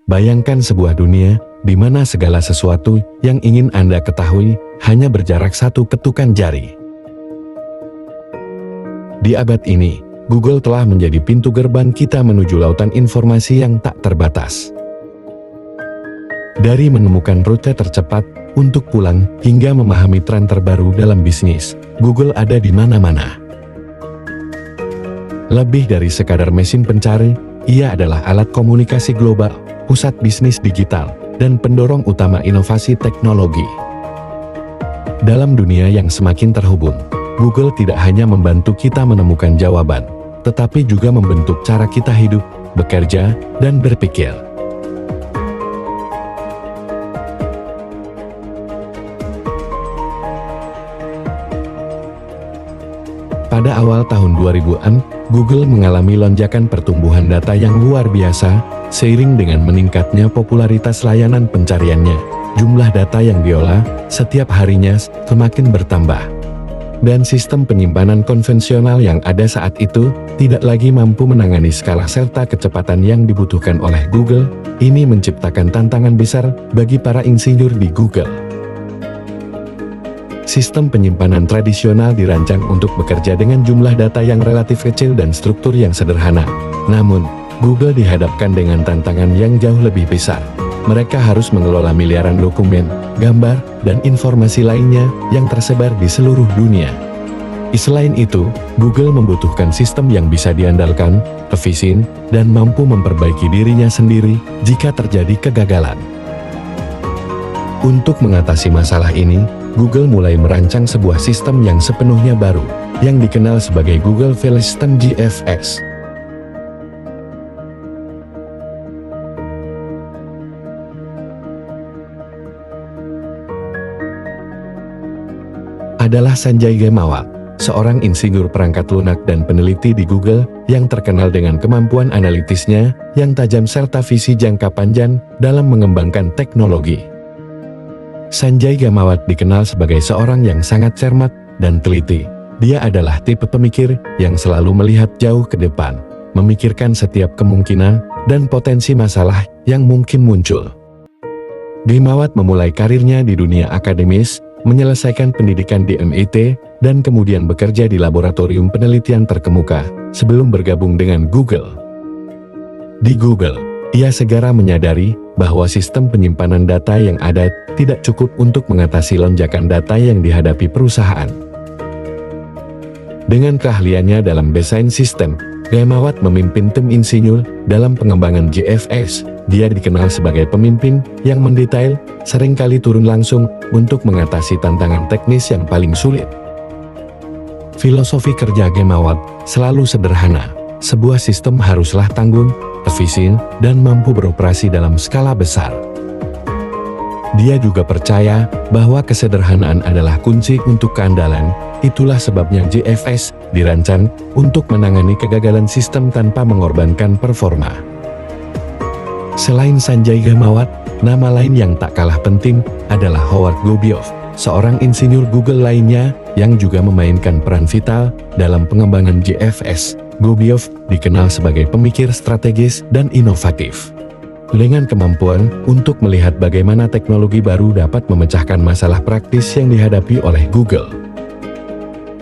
Bayangkan sebuah dunia di mana segala sesuatu yang ingin Anda ketahui hanya berjarak satu ketukan jari. Di abad ini, Google telah menjadi pintu gerbang kita menuju lautan informasi yang tak terbatas. Dari menemukan rute tercepat untuk pulang hingga memahami tren terbaru dalam bisnis, Google ada di mana-mana. Lebih dari sekadar mesin pencari, ia adalah alat komunikasi global, pusat bisnis digital, dan pendorong utama inovasi teknologi. Dalam dunia yang semakin terhubung, Google tidak hanya membantu kita menemukan jawaban, tetapi juga membentuk cara kita hidup, bekerja, dan berpikir. Pada awal tahun 2000-an, Google mengalami lonjakan pertumbuhan data yang luar biasa, seiring dengan meningkatnya popularitas layanan pencariannya. Jumlah data yang diolah setiap harinya semakin bertambah. Dan sistem penyimpanan konvensional yang ada saat itu tidak lagi mampu menangani skala serta kecepatan yang dibutuhkan oleh Google. Ini menciptakan tantangan besar bagi para insinyur di Google. Sistem penyimpanan tradisional dirancang untuk bekerja dengan jumlah data yang relatif kecil dan struktur yang sederhana. Namun, Google dihadapkan dengan tantangan yang jauh lebih besar. Mereka harus mengelola miliaran dokumen, gambar, dan informasi lainnya yang tersebar di seluruh dunia. Selain itu, Google membutuhkan sistem yang bisa diandalkan, efisien, dan mampu memperbaiki dirinya sendiri jika terjadi kegagalan. Untuk mengatasi masalah ini, Google mulai merancang sebuah sistem yang sepenuhnya baru, yang dikenal sebagai Google File System (GFS). Adalah Sanjay Ghemawat, seorang insinyur perangkat lunak dan peneliti di Google yang terkenal dengan kemampuan analitisnya yang tajam serta visi jangka panjang dalam mengembangkan teknologi. Sanjay Ghemawat dikenal sebagai seorang yang sangat cermat dan teliti. Dia adalah tipe pemikir yang selalu melihat jauh ke depan, memikirkan setiap kemungkinan dan potensi masalah yang mungkin muncul. Ghemawat memulai karirnya di dunia akademis, menyelesaikan pendidikan di MIT, dan kemudian bekerja di laboratorium penelitian terkemuka sebelum bergabung dengan Google. Di Google, ia segera menyadari bahwa sistem penyimpanan data yang ada tidak cukup untuk mengatasi lonjakan data yang dihadapi perusahaan. Dengan keahliannya dalam desain sistem, Ghemawat memimpin tim insinyur dalam pengembangan GFS. Dia dikenal sebagai pemimpin yang mendetail, seringkali turun langsung untuk mengatasi tantangan teknis yang paling sulit. Filosofi kerja Ghemawat selalu sederhana. Sebuah sistem haruslah tanggung, efisien, dan mampu beroperasi dalam skala besar. Dia juga percaya bahwa kesederhanaan adalah kunci untuk keandalan. Itulah sebabnya GFS dirancang untuk menangani kegagalan sistem tanpa mengorbankan performa. Selain Sanjay Ghemawat, nama lain yang tak kalah penting adalah Howard Gobioff, seorang insinyur Google lainnya yang juga memainkan peran vital dalam pengembangan GFS. Gobioff dikenal sebagai pemikir strategis dan inovatif. Dengan kemampuan untuk melihat bagaimana teknologi baru dapat memecahkan masalah praktis yang dihadapi oleh Google.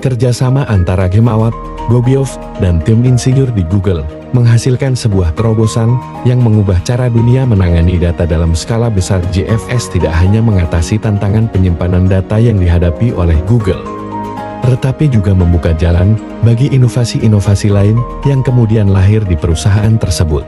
Kerjasama antara Ghemawat, Gobioff, dan tim insinyur di Google menghasilkan sebuah terobosan yang mengubah cara dunia menangani data dalam skala besar. GFS tidak hanya mengatasi tantangan penyimpanan data yang dihadapi oleh Google, tetapi juga membuka jalan bagi inovasi-inovasi lain yang kemudian lahir di perusahaan tersebut.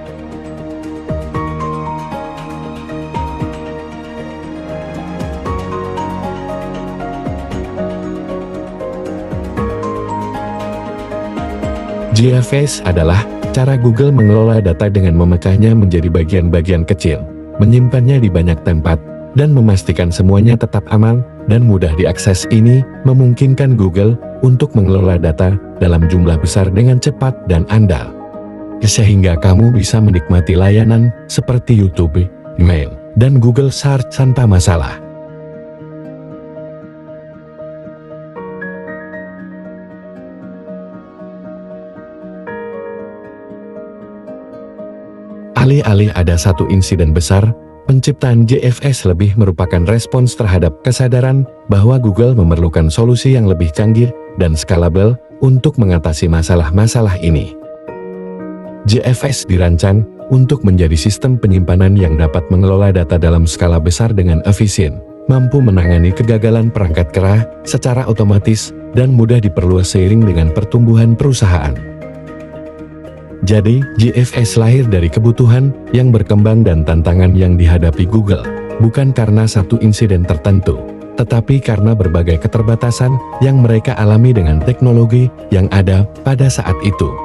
GFS adalah cara Google mengelola data dengan memecahnya menjadi bagian-bagian kecil, menyimpannya di banyak tempat, dan memastikan semuanya tetap aman dan mudah diakses. Ini memungkinkan Google untuk mengelola data dalam jumlah besar dengan cepat dan andal, sehingga kamu bisa menikmati layanan seperti YouTube, email, dan Google Search tanpa masalah. Alih-alih ada satu insiden besar, penciptaan JFS lebih merupakan respons terhadap kesadaran bahwa Google memerlukan solusi yang lebih canggih dan scalable untuk mengatasi masalah-masalah ini. JFS dirancang untuk menjadi sistem penyimpanan yang dapat mengelola data dalam skala besar dengan efisien, mampu menangani kegagalan perangkat kerah secara otomatis, dan mudah diperluas seiring dengan pertumbuhan perusahaan. Jadi, JFS lahir dari kebutuhan yang berkembang dan tantangan yang dihadapi Google, bukan karena satu insiden tertentu, tetapi karena berbagai keterbatasan yang mereka alami dengan teknologi yang ada pada saat itu.